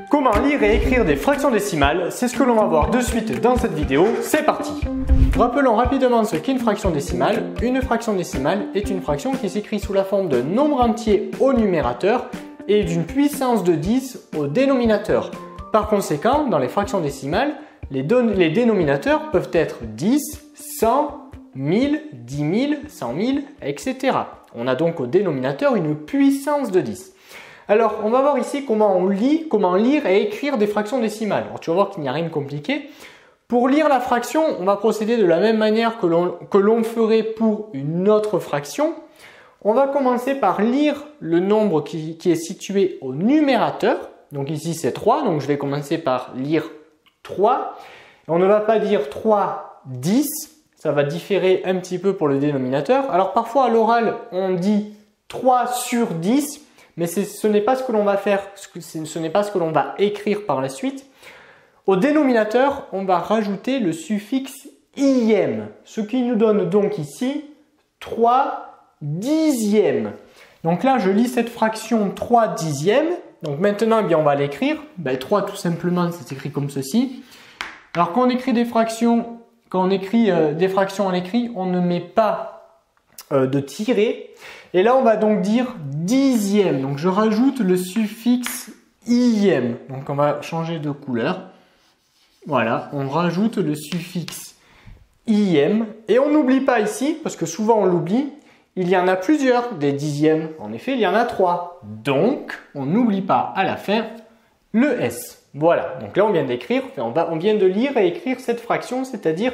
comment lire et écrire des fractions décimales, c'est ce que l'on va voir de suite dans cette vidéo, c'est parti! Rappelons rapidement ce qu'est une fraction décimale. Une fraction décimale est une fraction qui s'écrit sous la forme de nombre entier au numérateur et d'une puissance de 10 au dénominateur. Par conséquent, dans les fractions décimales, les dénominateurs peuvent être 10, 100, 1000, 10 000, 100 000, etc. On a donc au dénominateur une puissance de 10. Alors, on va voir ici comment lire et écrire des fractions décimales. Alors, tu vas voir qu'il n'y a rien de compliqué. Pour lire la fraction, on va procéder de la même manière que l'on ferait pour une autre fraction. On va commencer par lire le nombre qui est situé au numérateur. Donc ici, c'est 3. Donc, je vais commencer par lire 3. On ne va pas dire 3, 10. Ça va différer un petit peu pour le dénominateur. Alors, parfois, à l'oral, on dit 3 sur 10. Mais ce n'est pas ce que l'on va faire, ce n'est pas ce que l'on va écrire par la suite. Au dénominateur, on va rajouter le suffixe ième, ce qui nous donne donc ici 3 dixièmes. Donc là, je lis cette fraction 3 dixièmes. Donc maintenant, on va l'écrire. 3 tout simplement, ça s'écrit comme ceci. Alors quand on écrit des fractions, à l'écrit, on ne met pas de tiret. Et là, on va donc dire dixième. Donc je rajoute le suffixe ième. Donc on va changer de couleur. Voilà, on rajoute le suffixe ième. Et on n'oublie pas ici, parce que souvent on l'oublie, il y en a plusieurs des dixièmes. En effet, il y en a 3. Donc, on n'oublie pas à la fin le S. Voilà, donc là on vient d'écrire, on vient de lire et écrire cette fraction, c'est-à-dire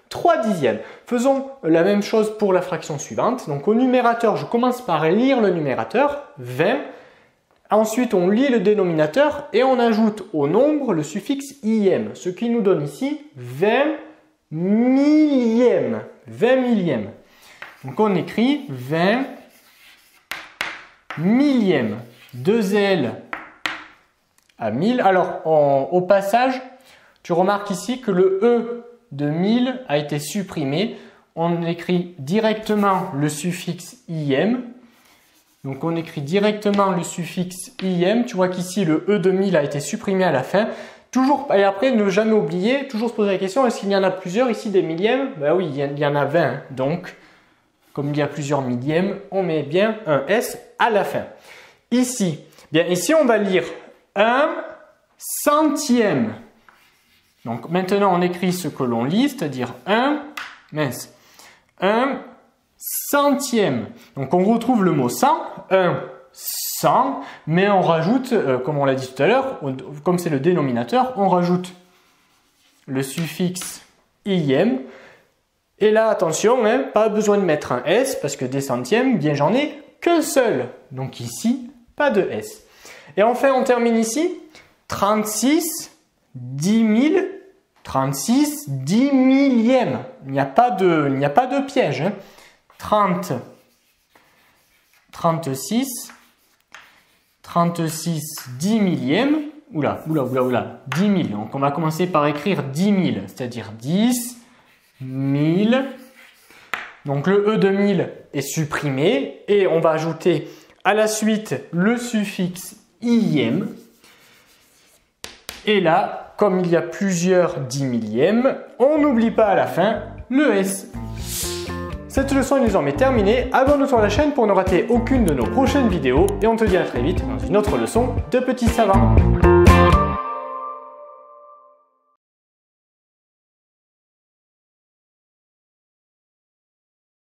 3 dixièmes. Faisons la même chose pour la fraction suivante. Donc au numérateur, je commence par lire le numérateur, 20. Ensuite, on lit le dénominateur et on ajoute au nombre le suffixe ième, ce qui nous donne ici 20 millièmes. 20 millièmes. Donc on écrit 20 millièmes. 2 L à 1000. Alors au passage, tu remarques ici que le E de 1000 a été supprimé. On écrit directement le suffixe ième. Donc on écrit directement le suffixe ième. Tu vois qu'ici le E de 1000 a été supprimé à la fin. Toujours, et après, ne jamais oublier, toujours se poser la question, est-ce qu'il y en a plusieurs ici des millièmes? Ben oui, il y en a 20. Donc, comme il y a plusieurs millièmes, on met bien un S à la fin. Ici, ici on va lire 1 centième. Donc maintenant on écrit ce que l'on lit, c'est-à-dire 1 centième. Donc on retrouve le mot 100, 1 100, mais on rajoute, comme on l'a dit tout à l'heure, comme c'est le dénominateur, on rajoute le suffixe ième. Et là, attention, pas besoin de mettre un S parce que des centièmes, j'en ai qu'un seul. Donc ici, pas de S. Et enfin, on termine ici, 36, 10 000, 36, 10 millièmes. Il n'y a pas de piège. 30, 36, 36, 10 millièmes. Oula, 10 000. Donc on va commencer par écrire 10 000, c'est-à-dire 10 1000. Donc le E de 1000 est supprimé et on va ajouter à la suite le suffixe ième. Et là, comme il y a plusieurs 10 millièmes, on n'oublie pas à la fin le S. Cette leçon est désormais terminée. Abonne-toi à la chaîne pour ne rater aucune de nos prochaines vidéos et on te dit à très vite dans une autre leçon de petits savants.